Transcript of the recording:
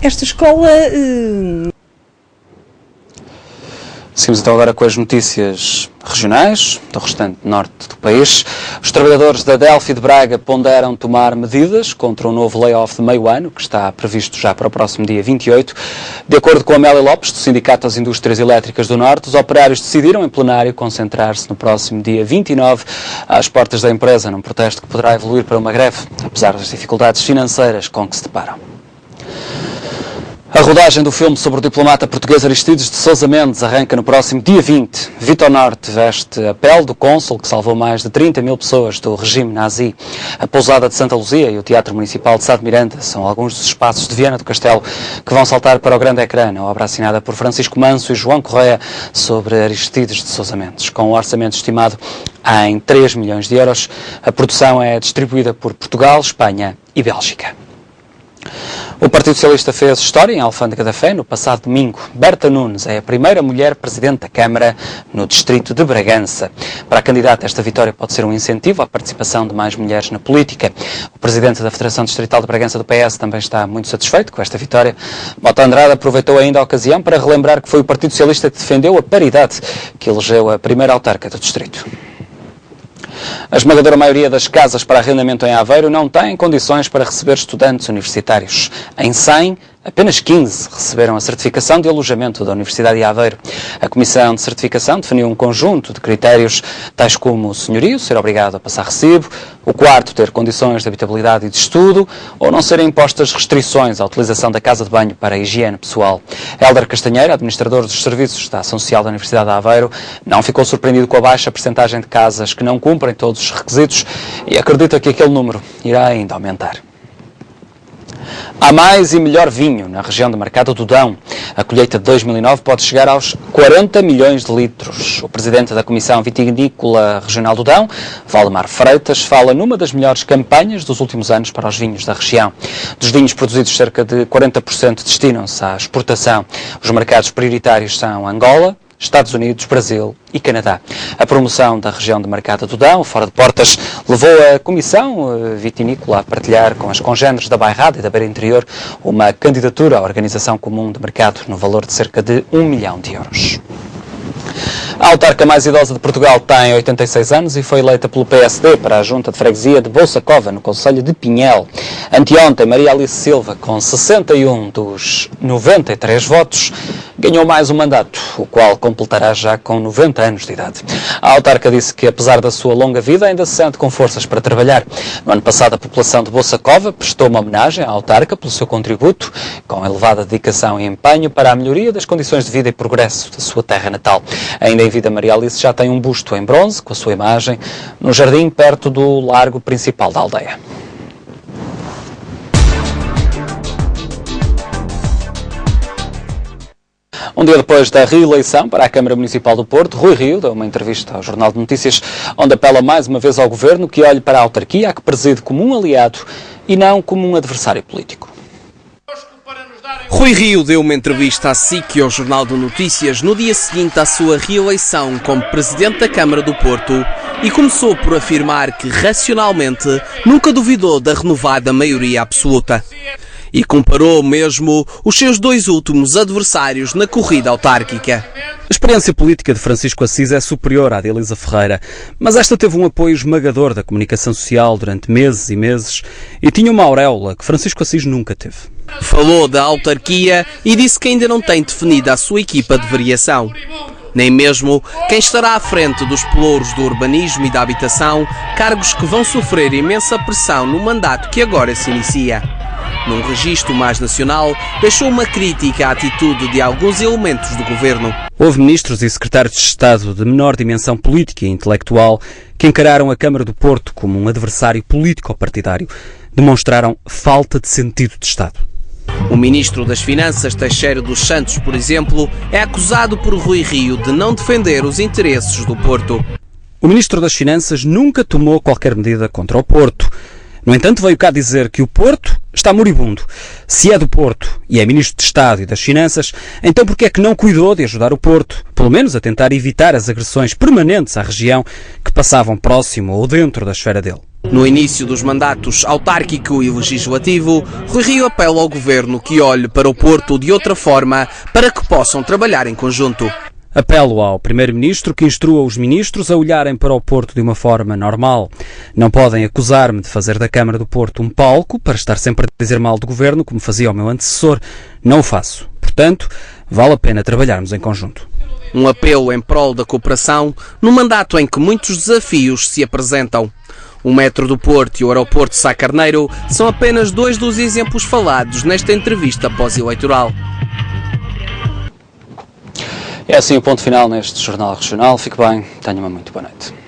esta escola... Seguimos então agora com as notícias regionais do restante norte do país. Os trabalhadores da Delphi de Braga ponderam tomar medidas contra um novo layoff de meio ano, que está previsto já para o próximo dia 28. De acordo com Amélia Lopes, do Sindicato das Indústrias Elétricas do Norte, os operários decidiram em plenário concentrar-se no próximo dia 29 às portas da empresa, num protesto que poderá evoluir para uma greve, apesar das dificuldades financeiras com que se deparam. A rodagem do filme sobre o diplomata português Aristides de Sousa Mendes arranca no próximo dia 20. Vitor Norte veste a pele do cônsul que salvou mais de 30 mil pessoas do regime nazi. A pousada de Santa Luzia e o Teatro Municipal de Sá de Miranda são alguns dos espaços de Viana do Castelo que vão saltar para o grande ecrã, na obra assinada por Francisco Manso e João Correia sobre Aristides de Sousa Mendes. Com um orçamento estimado em 3 milhões de euros, a produção é distribuída por Portugal, Espanha e Bélgica. O Partido Socialista fez história em Alfândega da Fé no passado domingo. Berta Nunes é a primeira mulher presidente da Câmara no distrito de Bragança. Para a candidata, esta vitória pode ser um incentivo à participação de mais mulheres na política. O presidente da Federação Distrital de Bragança do PS também está muito satisfeito com esta vitória. Mota Andrade aproveitou ainda a ocasião para relembrar que foi o Partido Socialista que defendeu a paridade, que elegeu a primeira autarca do distrito. A esmagadora maioria das casas para arrendamento em Aveiro não tem condições para receber estudantes universitários. Em 100, apenas 15 receberam a certificação de alojamento da Universidade de Aveiro. A Comissão de Certificação definiu um conjunto de critérios, tais como o senhorio, ser obrigado a passar recibo, o quarto ter condições de habitabilidade e de estudo, ou não serem impostas restrições à utilização da casa de banho para a higiene pessoal. Hélder Castanheira, administrador dos serviços da Ação Social da Universidade de Aveiro, não ficou surpreendido com a baixa percentagem de casas que não cumprem todos os requisitos e acredita que aquele número irá ainda aumentar. Há mais e melhor vinho na região do Mercado do Dão. A colheita de 2009 pode chegar aos 40 milhões de litros. O presidente da Comissão Vitivinícola Regional do Dão, Valdemar Freitas, fala numa das melhores campanhas dos últimos anos para os vinhos da região. Dos vinhos produzidos, cerca de 40% destinam-se à exportação. Os mercados prioritários são Angola, Estados Unidos, Brasil e Canadá. A promoção da região de Mercado do Dão, fora de portas, levou a Comissão Vitinícola a partilhar com as congêneres da Bairrada e da Beira Interior uma candidatura à Organização Comum de Mercado no valor de cerca de 1 milhão de euros. A autarca mais idosa de Portugal tem 86 anos e foi eleita pelo PSD para a Junta de Freguesia de Bolsa Cova, no concelho de Pinhel. Anteontem, Maria Alice Silva, com 61 dos 93 votos, ganhou mais um mandato, o qual completará já com 90 anos de idade. A autarca disse que, apesar da sua longa vida, ainda se sente com forças para trabalhar. No ano passado, a população de Bolsa Cova prestou uma homenagem à autarca pelo seu contributo, com elevada dedicação e empenho para a melhoria das condições de vida e progresso da sua terra natal. Ainda em vida, Maria Alice já tem um busto em bronze, com a sua imagem, no jardim perto do largo principal da aldeia. Um dia depois da reeleição para a Câmara Municipal do Porto, Rui Rio deu uma entrevista ao Jornal de Notícias, onde apela mais uma vez ao Governo que olhe para a autarquia, a que preside como um aliado e não como um adversário político. Rui Rio deu uma entrevista à SIC e ao Jornal de Notícias no dia seguinte à sua reeleição como Presidente da Câmara do Porto e começou por afirmar que, racionalmente, nunca duvidou da renovada maioria absoluta. E comparou mesmo os seus dois últimos adversários na corrida autárquica. A experiência política de Francisco Assis é superior à de Elisa Ferreira, mas esta teve um apoio esmagador da comunicação social durante meses e meses e tinha uma auréola que Francisco Assis nunca teve. Falou da autarquia e disse que ainda não tem definida a sua equipa de variação. Nem mesmo quem estará à frente dos pelouros do urbanismo e da habitação, cargos que vão sofrer imensa pressão no mandato que agora se inicia. Num registro mais nacional, deixou uma crítica à atitude de alguns elementos do governo. Houve ministros e secretários de Estado de menor dimensão política e intelectual que encararam a Câmara do Porto como um adversário político-partidário. Demonstraram falta de sentido de Estado. O ministro das Finanças, Teixeira dos Santos, por exemplo, é acusado por Rui Rio de não defender os interesses do Porto. O ministro das Finanças nunca tomou qualquer medida contra o Porto. No entanto, veio cá dizer que o Porto está moribundo. Se é do Porto e é Ministro de Estado e das Finanças, então por que é que não cuidou de ajudar o Porto? Pelo menos a tentar evitar as agressões permanentes à região que passavam próximo ou dentro da esfera dele. No início dos mandatos autárquico e legislativo, Rui Rio apela ao Governo que olhe para o Porto de outra forma para que possam trabalhar em conjunto. Apelo ao Primeiro-Ministro que instrua os ministros a olharem para o Porto de uma forma normal. Não podem acusar-me de fazer da Câmara do Porto um palco para estar sempre a dizer mal do Governo, como fazia o meu antecessor. Não o faço. Portanto, vale a pena trabalharmos em conjunto. Um apelo em prol da cooperação, num mandato em que muitos desafios se apresentam. O metro do Porto e o aeroporto de Sá Carneiro são apenas dois dos exemplos falados nesta entrevista pós-eleitoral. É assim o ponto final neste Jornal Regional. Fique bem, tenha uma muito boa noite.